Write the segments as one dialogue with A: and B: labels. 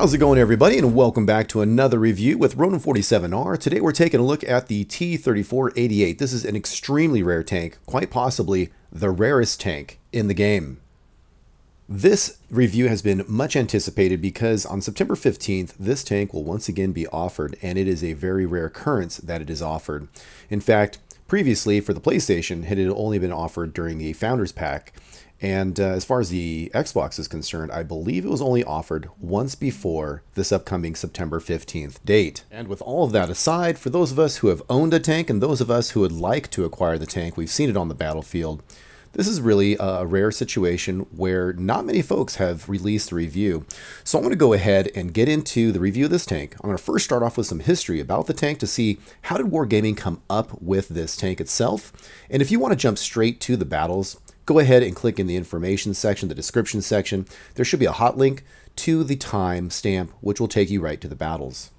A: How's it going, everybody, and welcome back to another review with RONIN 47R. Today we're taking a look at the T-34-88. This is an extremely rare tank, quite possibly the rarest tank in the game. This review has been much anticipated because on September 15th, this tank will once again be offered, and it is a very rare occurrence that it is offered. In fact, previously for the PlayStation, it had only been offered during a Founders Pack. And as far as the Xbox is concerned, I believe it was only offered once before this upcoming September 15th date. And with all of that aside, for those of us who have owned a tank and those of us who would like to acquire the tank, we've seen it on the battlefield, this is really a rare situation where not many folks have released a review. So I'm going to go ahead and get into the review of this tank. I'm going to first start off with some history about the tank to see how did Wargaming come up with this tank itself. And if you want to jump straight to the battles, go ahead and click in the information section, the description section. There should be a hot link to the time stamp, which will take you right to the battles.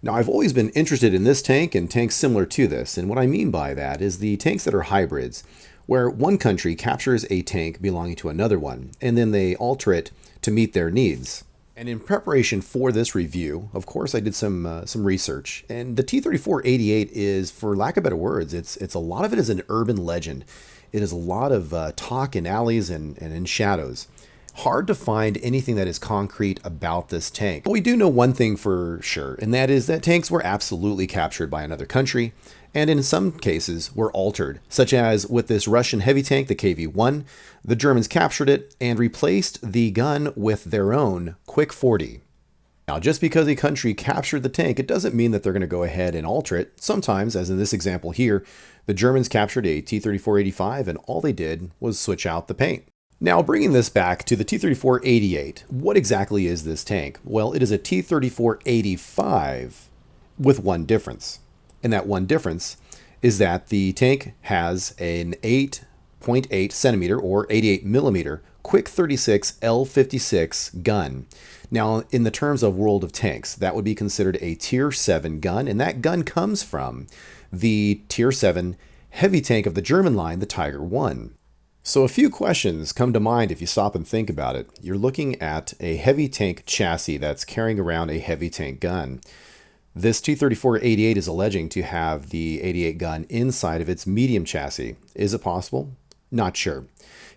A: Now, I've always been interested in this tank and tanks similar to this, and what I mean by that is the tanks that are hybrids, where one country captures a tank belonging to another one, and then they alter it to meet their needs. And in preparation for this review, of course, I did some research, and the T-34-88 is, for lack of better words, it's a lot of it is an urban legend. It is a lot of talk in alleys and in shadows. Hard to find anything that is concrete about this tank. But we do know one thing for sure, and that is that tanks were absolutely captured by another country, and in some cases were altered, such as with this Russian heavy tank, the KV-1. The Germans captured it and replaced the gun with their own Quick 40. Now, just because a country captured the tank, it doesn't mean that they're going to go ahead and alter it. Sometimes, as in this example here, the Germans captured a T-34-85 and all they did was switch out the paint. Now, bringing this back to the T-34-88, what exactly is this tank? Well, it is a T-34-85 with one difference. And that one difference is that the tank has an 8.8 centimeter or 88 millimeter Quick 36 L56 gun. Now, in the terms of World of Tanks, that would be considered a Tier 7 gun, and that gun comes from the Tier 7 heavy tank of the German line, the Tiger 1. So a few questions come to mind if you stop and think about it. You're looking at a heavy tank chassis that's carrying around a heavy tank gun. This T-34-88 is alleging to have the 88 gun inside of its medium chassis. Is it possible? Not sure.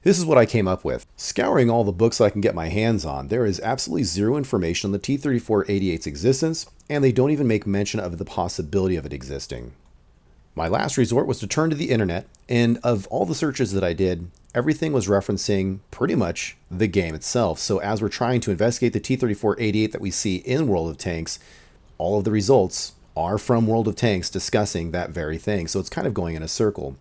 A: This is what I came up with. Scouring all the books I can get my hands on, there is absolutely zero information on the T-34-88's existence, and they don't even make mention of the possibility of it existing. My last resort was to turn to the internet, and of all the searches that I did, everything was referencing pretty much the game itself. So as we're trying to investigate the T-34-88 that we see in World of Tanks, all of the results are from World of Tanks discussing that very thing. So it's kind of going in a circle.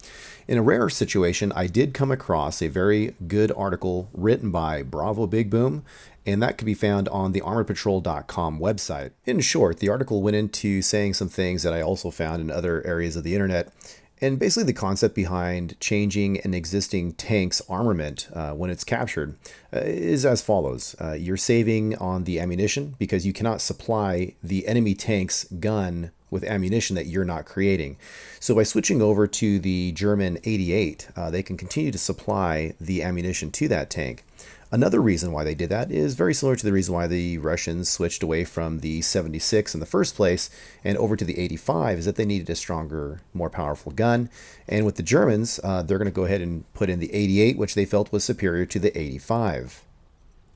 A: In a rare situation, I did come across a very good article written by Bravo Big Boom, and that can be found on the armoredpatrol.com website. In short, the article went into saying some things that I also found in other areas of the internet, and basically the concept behind changing an existing tank's armament when it's captured is as follows. You're saving on the ammunition because you cannot supply the enemy tank's gun with ammunition that you're not creating. So by switching over to the German 88, they can continue to supply the ammunition to that tank. Another reason why they did that is very similar to the reason why the Russians switched away from the 76 in the first place and over to the 85 is that they needed a stronger, more powerful gun. And with the Germans, they're going to go ahead and put in the 88, which they felt was superior to the 85.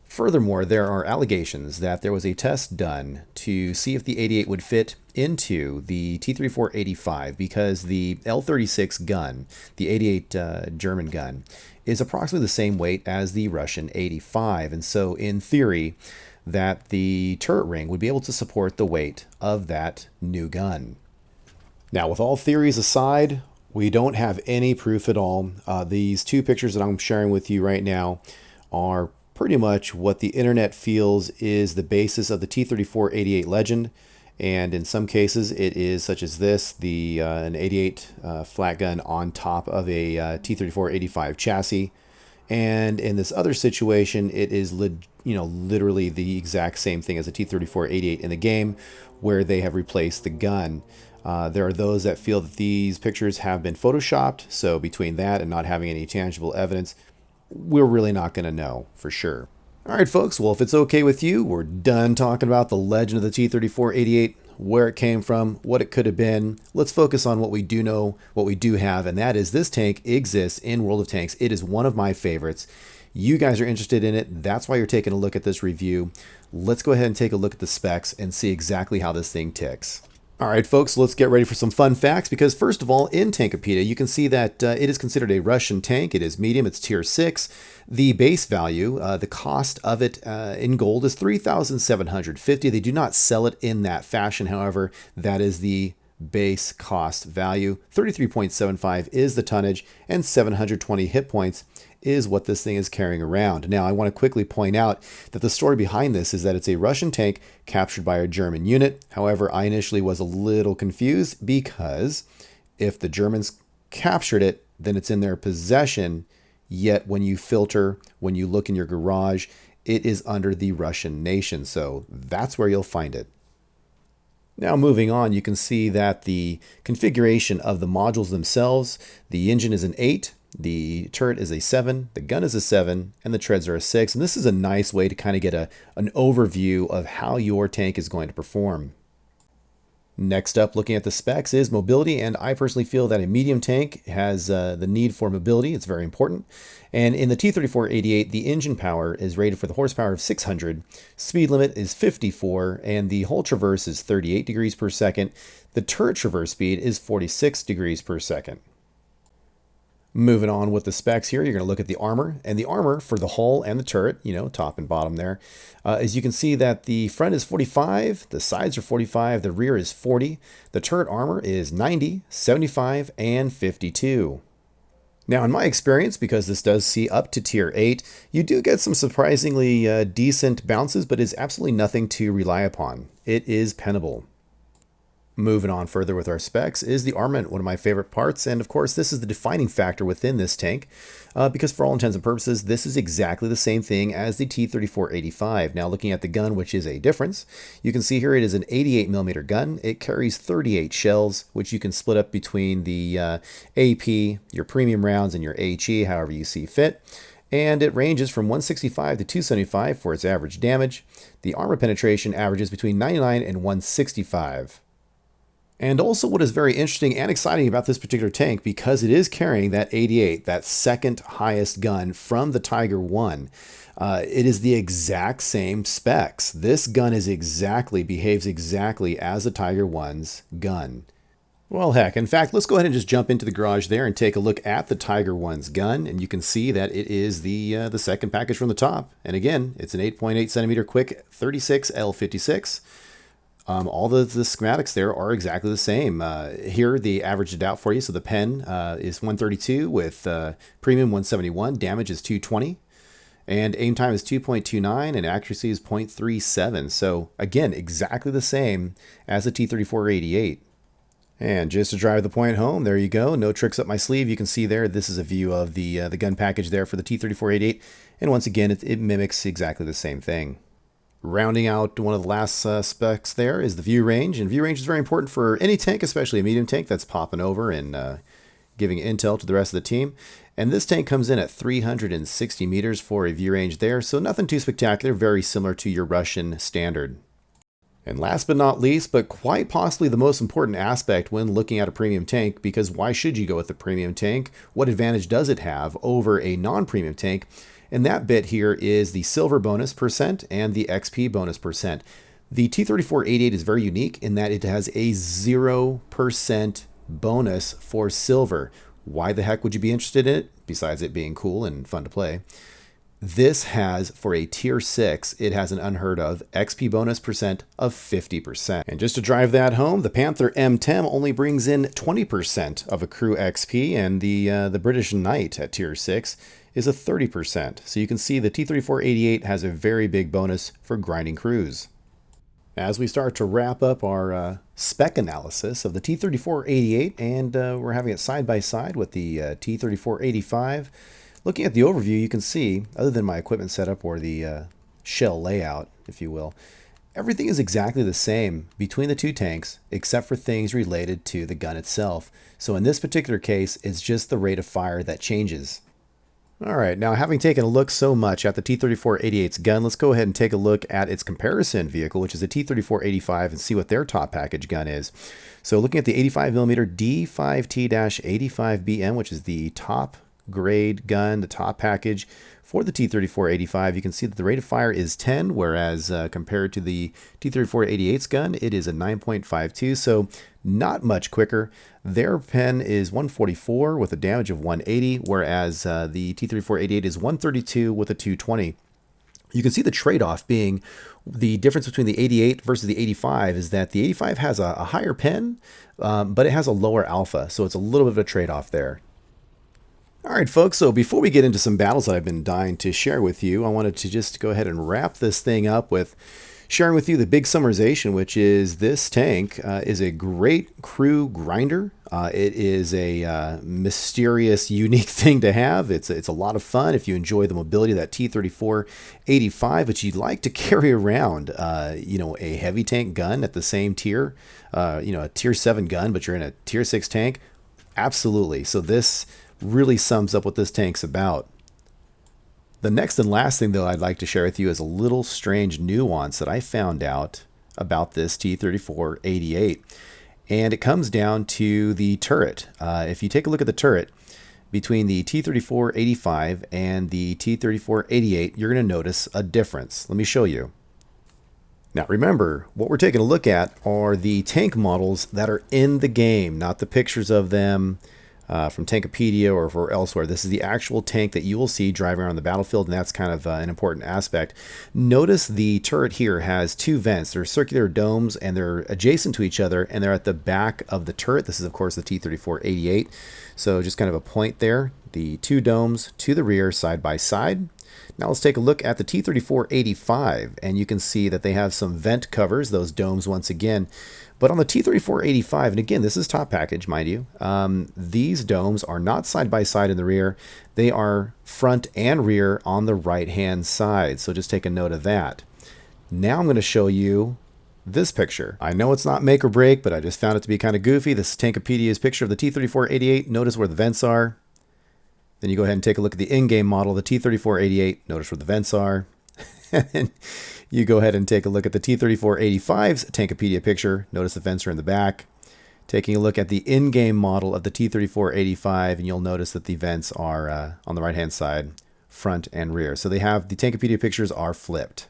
A: Furthermore, there are allegations that there was a test done to see if the 88 would fit into the T-34-85 because the L36 gun, the 88 German gun, is approximately the same weight as the Russian 85. And so in theory, that the turret ring would be able to support the weight of that new gun. Now, with all theories aside, we don't have any proof at all. These two pictures that I'm sharing with you right now are pretty much what the internet feels is the basis of the T-34-88 legend. And in some cases, it is such as this, an 88 flat gun on top of a T-34-85 chassis. And in this other situation, it is literally the exact same thing as a T-34-88 in the game, where they have replaced the gun. There are those that feel that these pictures have been photoshopped. So between that and not having any tangible evidence, we're really not going to know for sure. All right, folks, well, if it's okay with you, we're done talking about the legend of the T-34-88, where it came from, what it could have been. Let's focus on what we do know, what we do have, and that is this tank exists in World of Tanks. It is one of my favorites. You guys are interested in it. That's why you're taking a look at this review. Let's go ahead and take a look at the specs and see exactly how this thing ticks. All right, folks, let's get ready for some fun facts because, first of all, in Tankopedia, you can see that it is considered a Russian tank. It is medium. It's tier 6. The base value, the cost of it in gold is 3,750. They do not sell it in that fashion. However, that is the base cost value. 33.75 is the tonnage, and 720 hit points is what this thing is carrying around. Now, I want to quickly point out that the story behind this is that it's a Russian tank captured by a German unit. However, I initially was a little confused because if the Germans captured it, then it's in their possession. Yet when you filter, when you look in your garage, it is under the Russian nation. So that's where you'll find it. Now moving on, you can see that the configuration of the modules themselves, the engine is an 8, the turret is a 7, the gun is a 7, and the treads are a 6. And this is a nice way to kind of get an overview of how your tank is going to perform. Next up, looking at the specs, is mobility, and I personally feel that a medium tank has the need for mobility. It's very important. And in the T-34-88, the engine power is rated for the horsepower of 600, speed limit is 54, and the hull traverse is 38 degrees per second. The turret traverse speed is 46 degrees per second. Moving on with the specs here, you're going to look at the armor, and the armor for the hull and the turret, top and bottom there. As you can see that the front is 45, the sides are 45, the rear is 40, the turret armor is 90, 75, and 52. Now, in my experience, because this does see up to tier 8, you do get some surprisingly decent bounces, but it's absolutely nothing to rely upon. It is pennable. Moving on further with our specs is the armament, one of my favorite parts, and of course this is the defining factor within this tank, because for all intents and purposes this is exactly the same thing as the T-34-85. Now looking at the gun, which is a difference, you can see here it is an 88mm gun. It carries 38 shells, which you can split up between the AP, your premium rounds, and your HE, however you see fit. And it ranges from 165 to 275 for its average damage. The armor penetration averages between 99 and 165. And also what is very interesting and exciting about this particular tank, because it is carrying that 88, that second highest gun from the Tiger 1, it is the exact same specs. This gun behaves exactly as the Tiger 1's gun. Well, heck, in fact, let's go ahead and just jump into the garage there and take a look at the Tiger 1's gun, and you can see that it is the second package from the top. And again, it's an 8.8 centimeter quick 36 L56. All the schematics there are exactly the same. Here, they averaged it out for you. So the pen is 132 with premium 171. Damage is 220. And aim time is 2.29 and accuracy is 0.37. So again, exactly the same as the T-34-88. And just to drive the point home, there you go. No tricks up my sleeve. You can see there, this is a view of the gun package there for the T-34-88. And once again, it mimics exactly the same thing. Rounding out one of the last specs there is the view range, and view range is very important for any tank, especially a medium tank that's popping over and giving intel to the rest of the team. And this tank comes in at 360 meters for a view range there, so nothing too spectacular, very similar to your Russian standard. And last but not least, but quite possibly the most important aspect when looking at a premium tank, because why should you go with a premium tank? What advantage does it have over a non-premium tank? And that bit here is the silver bonus percent and the XP bonus percent. The T-34-88 is very unique in that it has a 0% bonus for silver. Why the heck would you be interested in it, besides it being cool and fun to play? This has, for a tier 6, it has an unheard of XP bonus percent of 50%. And just to drive that home, the Panther M10 only brings in 20% of accrue XP, and the British Knight at tier 6 is a 30%. So you can see the T-34-88 has a very big bonus for grinding crews. As we start to wrap up our spec analysis of the T-34-88, and we're having it side by side with the T-34-85, looking at the overview, you can see, other than my equipment setup or the shell layout, if you will, everything is exactly the same between the two tanks, except for things related to the gun itself. So in this particular case, it's just the rate of fire that changes. Alright, now having taken a look so much at the T-34-88's gun, let's go ahead and take a look at its comparison vehicle, which is the T-34-85, and see what their top package gun is. So looking at the 85mm D5T-85BM, which is the top grade gun, the top package for the T-34-85, you can see that the rate of fire is 10, whereas compared to the T-34-88's gun, it is a 9.52, so not much quicker. Their pen is 144 with a damage of 180, whereas the T-34-88 is 132 with a 220. You can see the trade-off being the difference between the 88 versus the 85 is that the 85 has a higher pen, but it has a lower alpha, so it's a little bit of a trade-off there. Alright folks, so before we get into some battles that I've been dying to share with you, I wanted to just go ahead and wrap this thing up with sharing with you the big summarization, which is this tank is a great crew grinder. It is a mysterious, unique thing to have. It's a lot of fun if you enjoy the mobility of that T-34-85, but you'd like to carry around, a heavy tank gun at the same tier, a tier 7 gun, but you're in a tier 6 tank. Absolutely. So this really sums up what this tank's about. The next and last thing, though, I'd like to share with you is a little strange nuance that I found out about this T-34-88. And it comes down to the turret. If you take a look at the turret, between the T-34-85 and the T-34-88, you're going to notice a difference. Let me show you. Now remember, what we're taking a look at are the tank models that are in the game, not the pictures of them from Tankopedia or elsewhere. This is the actual tank that you will see driving around the battlefield, and that's kind of an important aspect. Notice the turret here has two vents. They're circular domes, and they're adjacent to each other, and they're at the back of the turret. This is, of course, the T-34-88. So just kind of a point there. The two domes to the rear, side by side. Now let's take a look at the T-34-85, and you can see that they have some vent covers, those domes once again. But on the T-34-85, and again, this is top package, mind you, these domes are not side by side in the rear. They are front and rear on the right-hand side. So just take a note of that. Now I'm going to show you this picture. I know it's not make or break, but I just found it to be kind of goofy. This is Tankopedia's picture of the T-34-88. Notice where the vents are. Then you go ahead and take a look at the in-game model, the T-34-88. Notice where the vents are. And you go ahead and take a look at the T-34-85's Tankopedia picture. Notice the vents are in the back. Taking a look at the in-game model of the T-34-85, and you'll notice that the vents are on the right-hand side, front and rear. So they have, the Tankopedia pictures are flipped.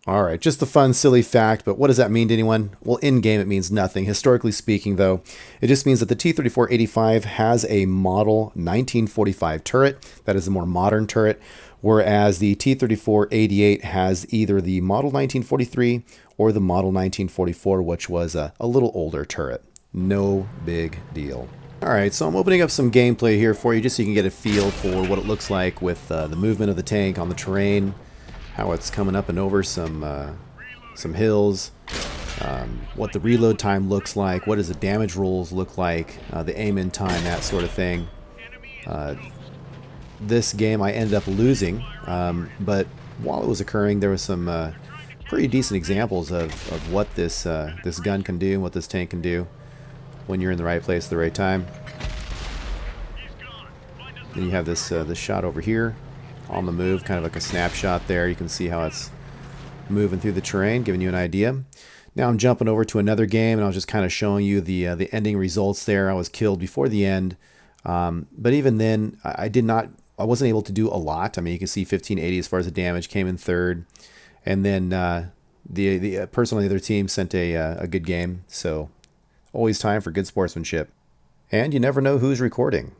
A: All right, just a fun, silly fact, but what does that mean to anyone? Well, in-game it means nothing. Historically speaking, though, it just means that the T-34-85 has a model 1945 turret. That is a more modern turret, whereas the T-34-88 has either the model 1943 or the model 1944, which was a little older turret. No big deal. All right, so I'm opening up some gameplay here for you just so you can get a feel for what it looks like with the movement of the tank on the terrain, how it's coming up and over some hills, what the reload time looks like, what does the damage rolls look like, the aim-in time, that sort of thing. This game I ended up losing, but while it was occurring, there was some pretty decent examples of what this gun can do and what this tank can do when you're in the right place at the right time. Then you have this shot over here on the move, kind of like a snapshot there. You can see how it's moving through the terrain, giving you an idea. Now I'm jumping over to another game, and I was just kind of showing you the ending results there. I was killed before the end, but even then, I wasn't able to do a lot. I mean, you can see 1580 as far as the damage, came in third, and then the person on the other team sent a good game. So always time for good sportsmanship, and you never know who's recording.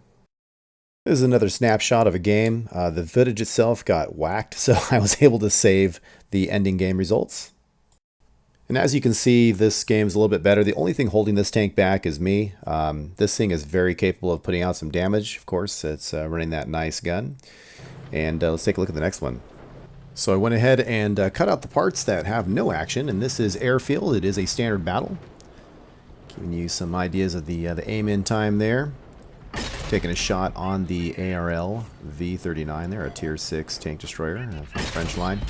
A: This is another snapshot of a game. The footage itself got whacked, so I was able to save the ending game results. And as you can see, this game's a little bit better. The only thing holding this tank back is me. This thing is very capable of putting out some damage. Of course, it's running that nice gun. And let's take a look at the next one. So I went ahead and cut out the parts that have no action, and this is Airfield. It is a standard battle. Giving you some ideas of the aim-in time there. Taking a shot on the ARL V39 there, a tier 6 tank destroyer from the French line.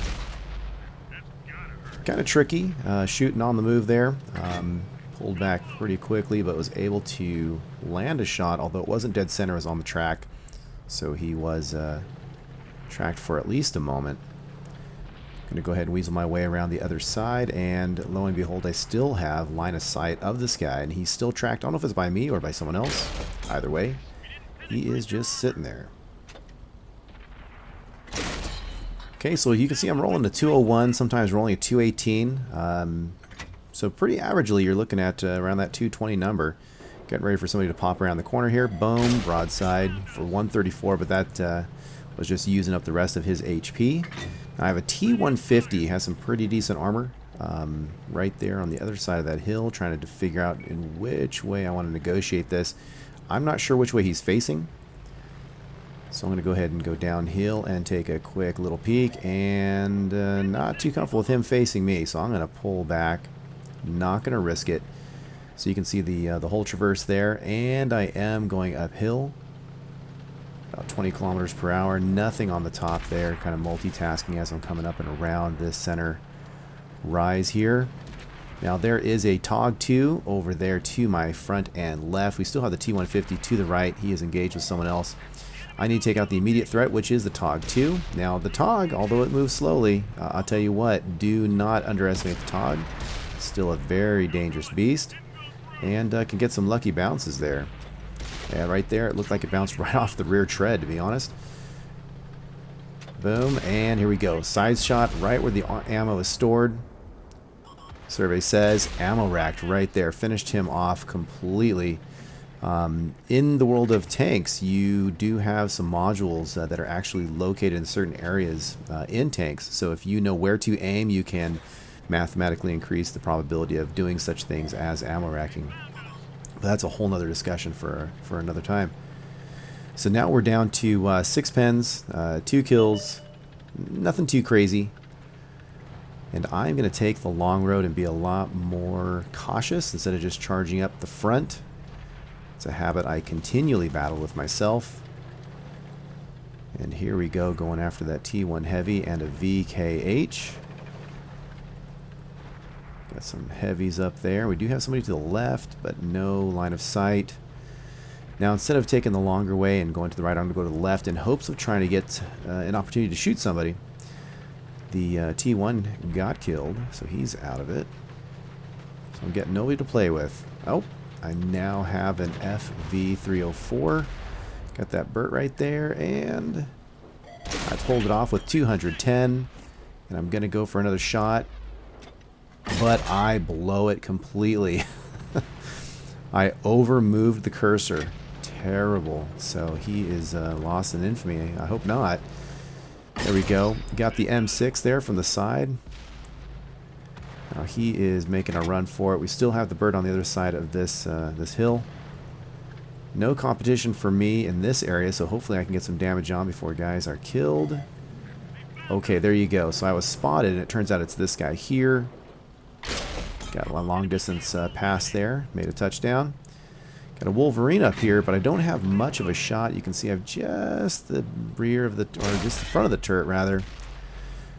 A: Kind of tricky, shooting on the move there. Pulled back pretty quickly, but was able to land a shot, although it wasn't dead center, it was on the track. So he was tracked for at least a moment. I'm going to go ahead and weasel my way around the other side, and lo and behold, I still have line of sight of this guy, and he's still tracked. I don't know if it's by me or by someone else. Either way, he is just sitting there. Okay, so you can see I'm rolling a 201, sometimes rolling a 218. So pretty averagely, you're looking at around that 220 number. Getting ready for somebody to pop around the corner here. Boom, broadside for 134, but that was just using up the rest of his HP. Now I have a T-150, has some pretty decent armor right there on the other side of that hill, trying to figure out in which way I want to negotiate this. I'm not sure which way he's facing. So I'm going to go ahead and go downhill and take a quick little peek, and not too comfortable with him facing me, so I'm going to pull back. Not going to risk it. So you can see the whole traverse there, and I am going uphill, about 20 kilometers per hour. Nothing on the top there, kind of multitasking as I'm coming up and around this center rise here. Now there is a TOG-2 over there to my front and left. We still have the T-150 to the right. He is engaged with someone else. I need to take out the immediate threat, which is the TOG-2. Now the TOG, although it moves slowly, I'll tell you what, do not underestimate the TOG. It's still a very dangerous beast, and can get some lucky bounces there. Yeah, right there, it looked like it bounced right off the rear tread, to be honest. Boom, and here we go. Side shot right where the ammo is stored. Survey says ammo racked right there. Finished him off completely. In the world of tanks, you do have some modules that are actually located in certain areas in tanks. So if you know where to aim, you can mathematically increase the probability of doing such things as ammo racking. But that's a whole nother discussion for another time. So now we're down to 6 pens, 2 kills, nothing too crazy. And I'm going to take the long road and be a lot more cautious instead of just charging up the front. It's a habit I continually battle with myself. And here we go, going after that T1 Heavy and a VKH. Got some heavies up there. We do have somebody to the left, but no line of sight. Now, instead of taking the longer way and going to the right, I'm going to go to the left in hopes of trying to get an opportunity to shoot somebody. The T1 got killed, so he's out of it. So I'm getting nobody to play with. Oh, I now have an FV304. Got that Burt right there, and I pulled it off with 210. And I'm going to go for another shot. But I blow it completely. I over-moved the cursor. Terrible. So he is lost in infamy. I hope not. There we go. Got the M6 there from the side. Now he is making a run for it. We still have the bird on the other side of this this hill. No competition for me in this area, so hopefully I can get some damage on before guys are killed. Okay, there you go. So I was spotted, and it turns out it's this guy here. Got a long distance pass there. Made a touchdown. Got a Wolverine up here, but I don't have much of a shot. You can see I've just the rear of the, or just the front of the turret rather.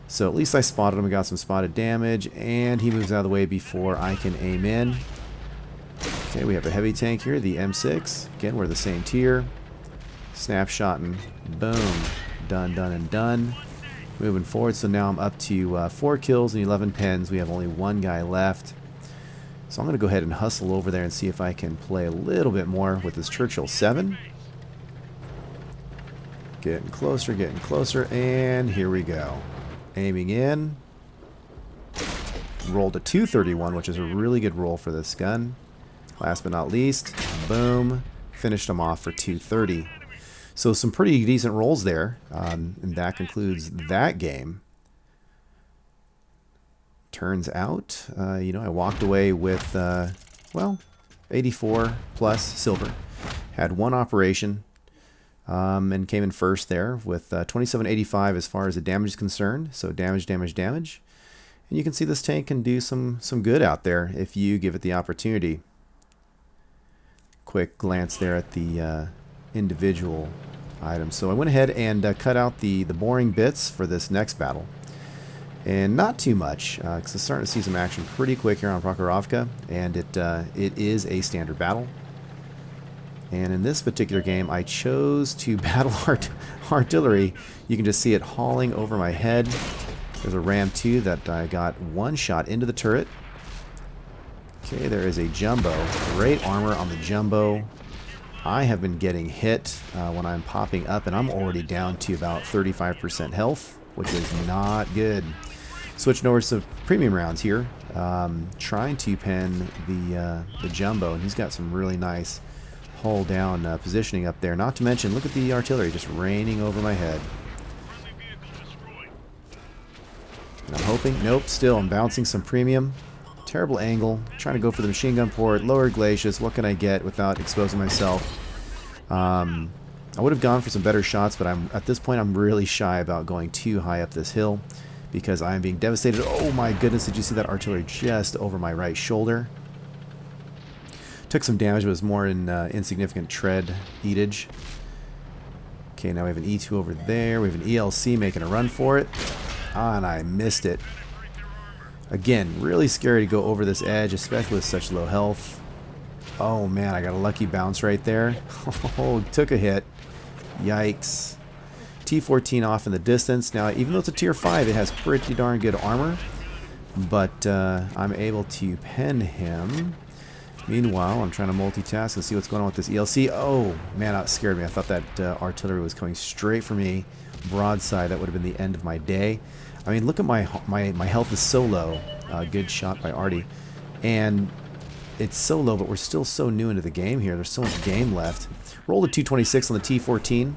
A: So at least I spotted him. We got some spotted damage, and he moves out of the way before I can aim in. Okay, we have a heavy tank here, the M6. Again, we're the same tier. Snapshot and boom. Done, done, and done. Moving forward, so now I'm up to 4 kills and 11 pens. We have only one guy left. So I'm going to go ahead and hustle over there and see if I can play a little bit more with this Churchill 7. Getting closer, and here we go. Aiming in. Rolled a 231, which is a really good roll for this gun. Last but not least, boom. Finished him off for 230. So some pretty decent rolls there, and that concludes that game. Turns out, you know, I walked away with, well, 84 plus silver. Had one operation, and came in first there with 2785 as far as the damage is concerned. So damage. And you can see this tank can do some good out there if you give it the opportunity. Quick glance there at the individual items. So I went ahead and cut out the boring bits for this next battle. And not too much, because I'm starting to see some action pretty quick here on Prokhorovka, and it is a standard battle. And in this particular game, I chose to battle artillery. You can just see it hauling over my head. There's a Ram 2 that I got one shot into the turret. Okay, there is a Jumbo. Great armor on the Jumbo. I have been getting hit when I'm popping up, and I'm already down to about 35% health, which is not good. Switching over to some premium rounds here. Trying to pen the Jumbo, and he's got some really nice hull down positioning up there. Not to mention, look at the artillery just raining over my head. And I'm hoping, nope, still I'm bouncing some premium. Terrible angle, trying to go for the machine gun port, lower glacius. What can I get without exposing myself? I would have gone for some better shots, but at this point I'm really shy about going too high up this hill because I am being devastated. Oh my goodness, did you see that artillery just over my right shoulder? Took some damage, but it was more in insignificant tread eatage. Okay, now we have an E2 over there. We have an ELC making a run for it. Ah, and I missed it. Again, really scary to go over this edge, especially with such low health. Oh man, I got a lucky bounce right there. Oh, took a hit. Yikes. T-14 off in the distance. Now, even though it's a tier 5, it has pretty darn good armor. But I'm able to pen him. Meanwhile, I'm trying to multitask and see what's going on with this ELC. Oh, man, that scared me. I thought that artillery was coming straight for me. Broadside, that would have been the end of my day. I mean, look at my health is so low. Good shot by Artie. And it's so low, but we're still so new into the game here. There's so much game left. Rolled a 226 on the T-14.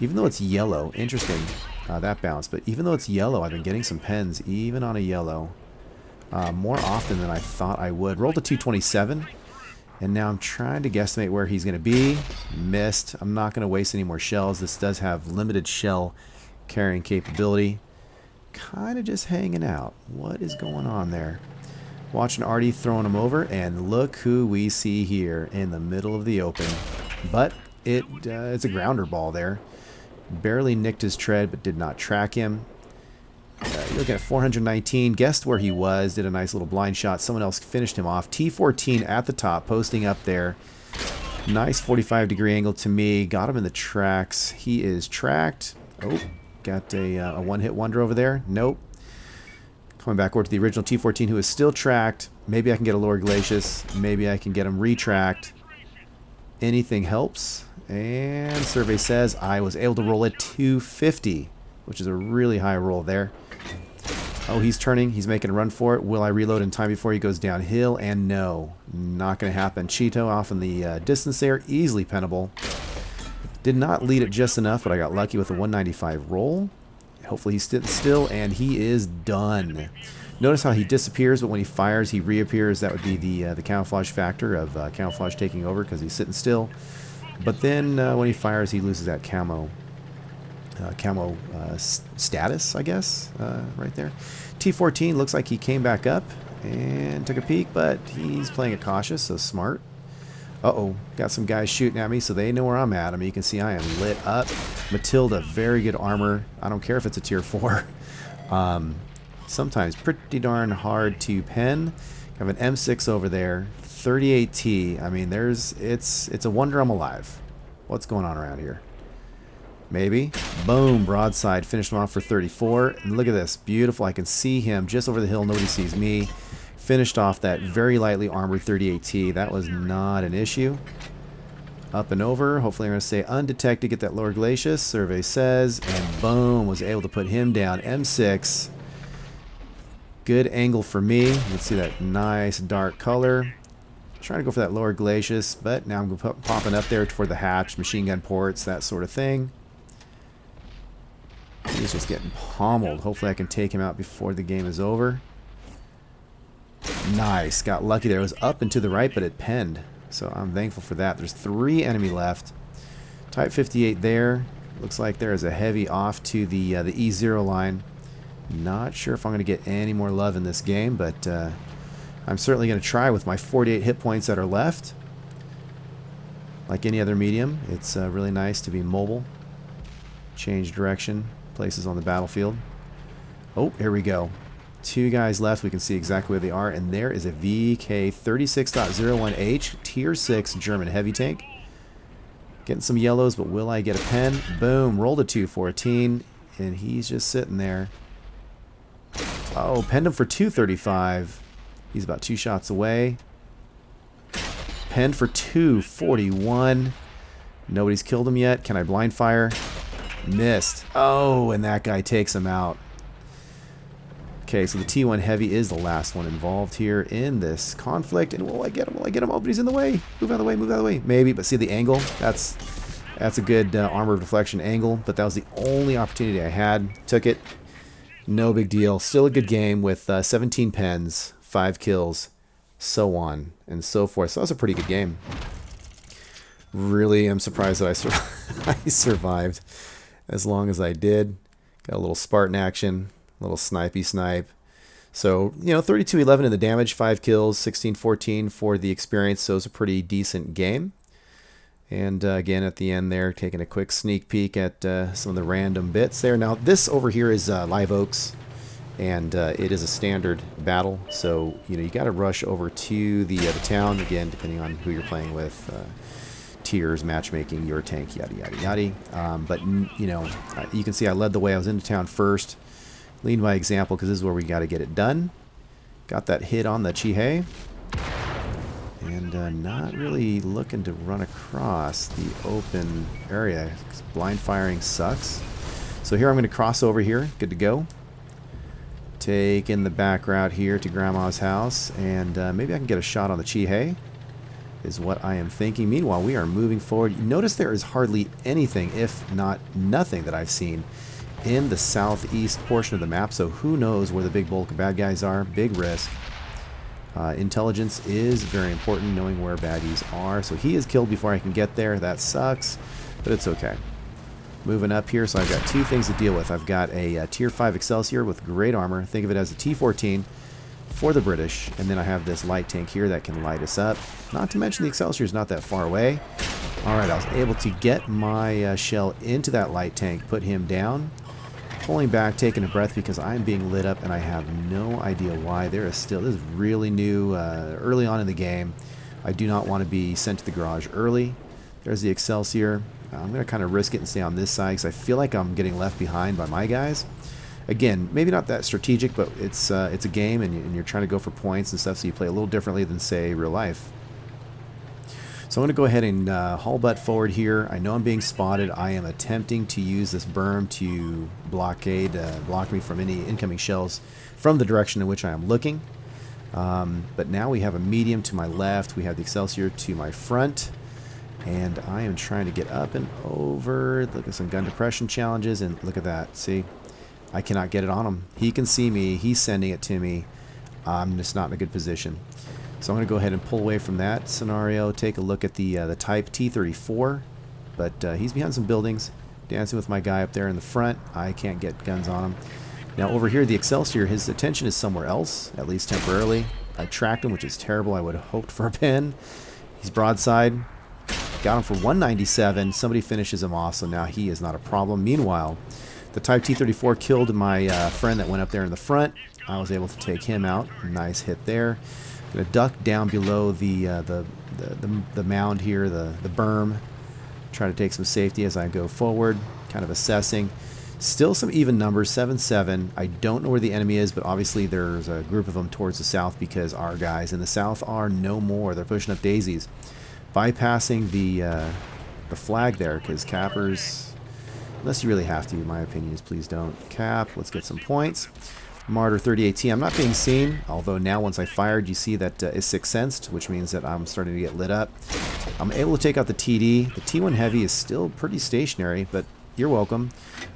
A: Even though it's yellow, interesting, that bounce. But even though it's yellow, I've been getting some pens, even on a yellow. More often than I thought I would. Rolled a 227, and now I'm trying to guesstimate where he's going to be. Missed. I'm not going to waste any more shells. This does have limited shell carrying capability. Kind of just hanging out. What is going on there? Watching Artie throwing him over, and look who we see here in the middle of the open. But it's a grounder ball there. Barely nicked his tread, but did not track him. You're looking at 419, guessed where he was, did a nice little blind shot. Someone else finished him off. T-14 at the top, posting up there. Nice 45-degree angle to me. Got him in the tracks. He is tracked. Oh, got a one-hit wonder over there. Nope. Coming back over to the original T-14, who is still tracked. Maybe I can get a lower glacius. Maybe I can get him retracked. Anything helps. And survey says I was able to roll a 250, which is a really high roll there. Oh, he's turning. He's making a run for it. Will I reload in time before he goes downhill? And no, not going to happen. Cheeto off in the distance there. Easily pennable. Did not lead it just enough, but I got lucky with a 195 roll. Hopefully he's still, and he is done. Notice how he disappears, but when he fires, he reappears. That would be the camouflage factor of camouflage taking over because he's sitting still. But then when he fires, he loses that camo status, I guess, right there. T-14 looks like he came back up and took a peek, but he's playing it cautious, so smart. Uh-oh, got some guys shooting at me, so they know where I'm at. I mean, you can see I am lit up. Matilda, very good armor. I don't care if it's a tier 4. Sometimes pretty darn hard to pen. I have an M6 over there, 38T. I mean, it's a wonder I'm alive. What's going on around here? Maybe. Boom, broadside. Finished him off for 34. And look at this. Beautiful. I can see him just over the hill. Nobody sees me. Finished off that very lightly armored 38T. That was not an issue. Up and over. Hopefully I'm going to stay undetected. Get that lower glacius. Survey says. And boom. Was able to put him down. M6. Good angle for me. Let's see that nice dark color. Trying to go for that lower glacius. But now I'm popping up there toward the hatch. Machine gun ports. That sort of thing. He's just getting pommeled. Hopefully I can take him out before the game is over. Nice. Got lucky there. It was up and to the right, but it penned. So I'm thankful for that. There's 3 enemy left. Type 58 there. Looks like there is a heavy off to the E0 line. Not sure if I'm going to get any more love in this game, but I'm certainly going to try with my 48 hit points that are left. Like any other medium, it's really nice to be mobile. Change direction. Places on the battlefield. Oh, here we go. 2 guys left. We can see exactly where they are, and there is a VK 36.01H tier 6 German heavy tank. Getting some yellows, but will I get a pen? Boom, rolled a 214, and he's just sitting there. Oh, penned him for 235. He's about 2 shots away. Penned for 241. Nobody's killed him yet. Can I blind fire? Missed. Oh, and that guy takes him out. Okay, so the T1 Heavy is the last one involved here in this conflict. And will I get him? Will I get him? Oh, but he's in the way. Move out of the way, move out of the way. Maybe, but see the angle? That's a good armor deflection angle, but that was the only opportunity I had. Took it. No big deal. Still a good game with 17 pens, 5 kills, so on and so forth. So that was a pretty good game. Really am surprised that I survived as long as I did. Got a little Spartan action. Little snipey snipe. So, you know, 32-11 in the damage, 5 kills, 16-14 for the experience. So it's a pretty decent game. And again, at the end there, taking a quick sneak peek at some of the random bits there. Now, this over here is Live Oaks, and it is a standard battle. So, you know, you got to rush over to the town, again, depending on who you're playing with. Tiers, matchmaking, your tank, yada, yada, yada. But, you know, you can see I led the way. I was into town first. Lead by example because this is where we got to get it done. Got that hit on the Chihei. And not really looking to run across the open area because blind firing sucks. So here I'm going to cross over here. Good to go. Take in the back route here to Grandma's house. And maybe I can get a shot on the Chihei is what I am thinking. Meanwhile, we are moving forward. You notice there is hardly anything, if not nothing, that I've seen in the southeast portion of the map, so who knows where the big bulk of bad guys are. Big risk. Intelligence is very important, knowing where baddies are. So he is killed before I can get there. That sucks, but it's okay. Moving up here, so I've got 2 things to deal with. I've got a tier 5 Excelsior with great armor. Think of it as a T-14 for the British, and then I have this light tank here that can light us up. Not to mention the Excelsior is not that far away. Alright, I was able to get my shell into that light tank, put him down. Pulling back, taking a breath because I'm being lit up and I have no idea why. There is still, this is really new, early on in the game. I do not want to be sent to the garage early. There's the Excelsior. I'm going to kind of risk it and stay on this side because I feel like I'm getting left behind by my guys. Again, maybe not that strategic, but it's a game and you're trying to go for points and stuff, so you play a little differently than, say, real life. So I'm going to go ahead and haul butt forward here. I know I'm being spotted. I am attempting to use this berm to block me from any incoming shells from the direction in which I am looking. But now we have a medium to my left. We have the Excelsior to my front. And I am trying to get up and over. Look at some gun depression challenges. And look at that. See? I cannot get it on him. He can see me. He's sending it to me. I'm just not in a good position. So I'm going to go ahead and pull away from that scenario, take a look at the Type T-34, but he's behind some buildings, dancing with my guy up there in the front. I can't get guns on him. Now over here, the Excelsior, his attention is somewhere else, at least temporarily. I tracked him, which is terrible. I would have hoped for a pin. He's broadside. Got him for 197. Somebody finishes him off, so now he is not a problem. Meanwhile, the Type T-34 killed my friend that went up there in the front. I was able to take him out. Nice hit there. Gonna duck down below the mound here, the berm. Try to take some safety as I go forward. Kind of assessing. Still some even numbers, 7-7. I don't know where the enemy is, but obviously there's a group of them towards the south because our guys in the south are no more. They're pushing up daisies, bypassing the flag there because cappers, unless you really have to, my opinion is please don't cap. Let's get some points. Martyr 38T. I'm not being seen, although now once I fired, you see that is sixth sensed, which means that I'm starting to get lit up. I'm able to take out the TD. The T1 Heavy is still pretty stationary, but you're welcome.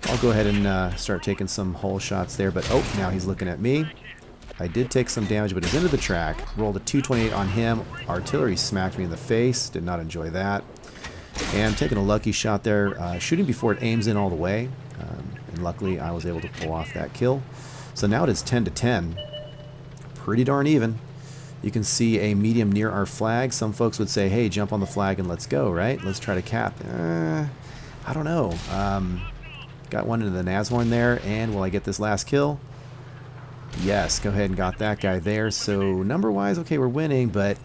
A: I'll go ahead and start taking some hole shots there, but oh, now he's looking at me. I did take some damage, but he's into the track. Rolled a 228 on him. Artillery smacked me in the face. Did not enjoy that. And taking a lucky shot there, shooting before it aims in all the way. And luckily, I was able to pull off that kill. So now it is 10-10. Pretty darn even. You can see a medium near our flag. Some folks would say, hey, jump on the flag and let's go, right? Let's try to cap. I don't know. Got one into the Nashorn there, and will I get this last kill? Yes, go ahead and got that guy there. So number-wise, okay, we're winning, but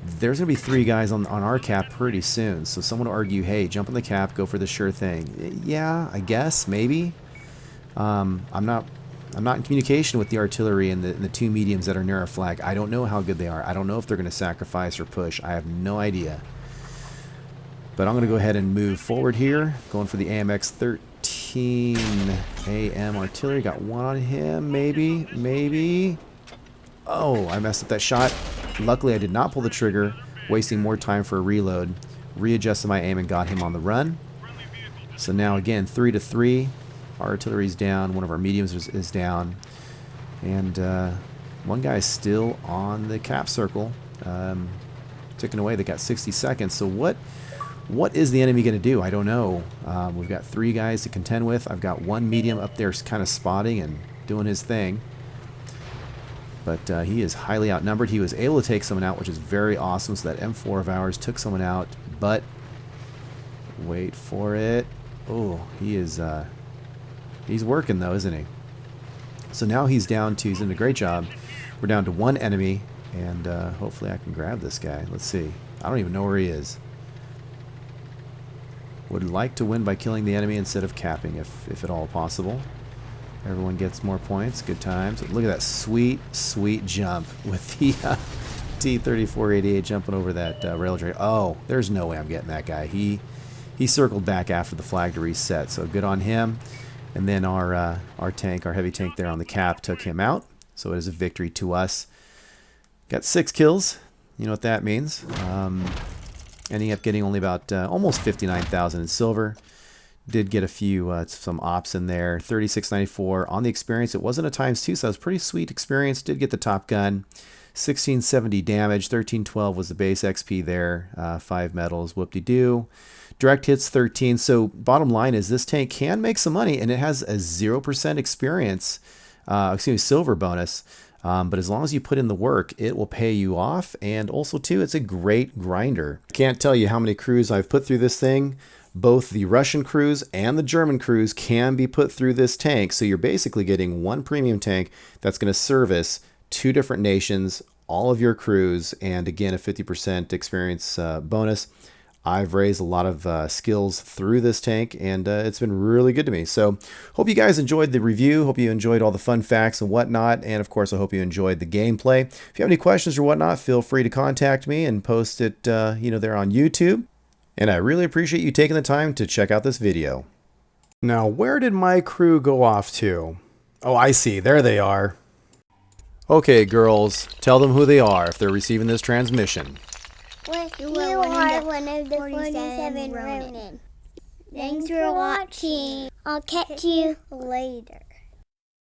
A: there's going to be 3 guys on our cap pretty soon. So someone will argue, hey, jump on the cap, go for the sure thing. Yeah, I guess, maybe. I'm not in communication with the artillery and the 2 mediums that are near our flag. I don't know how good they are. I don't know if they're going to sacrifice or push. I have no idea. But I'm going to go ahead and move forward here. Going for the AMX 13 AM artillery. Got 1 on him, maybe, maybe. Oh, I messed up that shot. Luckily, I did not pull the trigger, wasting more time for a reload. Readjusted my aim and got him on the run. So now, again, 3-3. Our artillery's down. One of our mediums is down. And 1 guy is still on the cap circle. Ticking away. They got 60 seconds. So what is the enemy going to do? I don't know. We've got 3 guys to contend with. I've got 1 medium up there kind of spotting and doing his thing. But he is highly outnumbered. He was able to take someone out, which is very awesome. So that M4 of ours took someone out. But wait for it. Oh, he's working though, isn't he? So now he's doing a great job. We're down to 1 enemy, and hopefully I can grab this guy. Let's see. I don't even know where he is. Would like to win by killing the enemy instead of capping, if at all possible. Everyone gets more points. Good times. Look at that sweet, sweet jump with the T-34-88 jumping over that rail trail. Oh, there's no way I'm getting that guy. He circled back after the flag to reset, so good on him. And then our tank, our heavy tank there on the cap, took him out. So it is a victory to us. Got 6 kills. You know what that means. Ending up getting only about almost 59,000 in silver. Did get a few some ops in there. 3694 on the experience. It wasn't a ×2, so that was pretty sweet experience. Did get the top gun. 1670 damage. 1312 was the base XP there. 5 medals. Whoop-de-doo. Direct hits 13. So bottom line is this tank can make some money, and it has a 0% experience, silver bonus. But as long as you put in the work, it will pay you off. And also, too, it's a great grinder. Can't tell you how many crews I've put through this thing. Both the Russian crews and the German crews can be put through this tank. So you're basically getting 1 premium tank that's going to service 2 different nations, all of your crews, and again, a 50% experience bonus. I've raised a lot of skills through this tank, and it's been really good to me. So hope you guys enjoyed the review. Hope you enjoyed all the fun facts and whatnot. And of course, I hope you enjoyed the gameplay. If you have any questions or whatnot, feel free to contact me and post it there on YouTube. And I really appreciate you taking the time to check out this video. Now, where did my crew go off to? Oh, I see. There they are. Okay, girls, tell them who they are if they're receiving this transmission.
B: You are one of the 47 Ronin. Thanks for watching. I'll catch you later.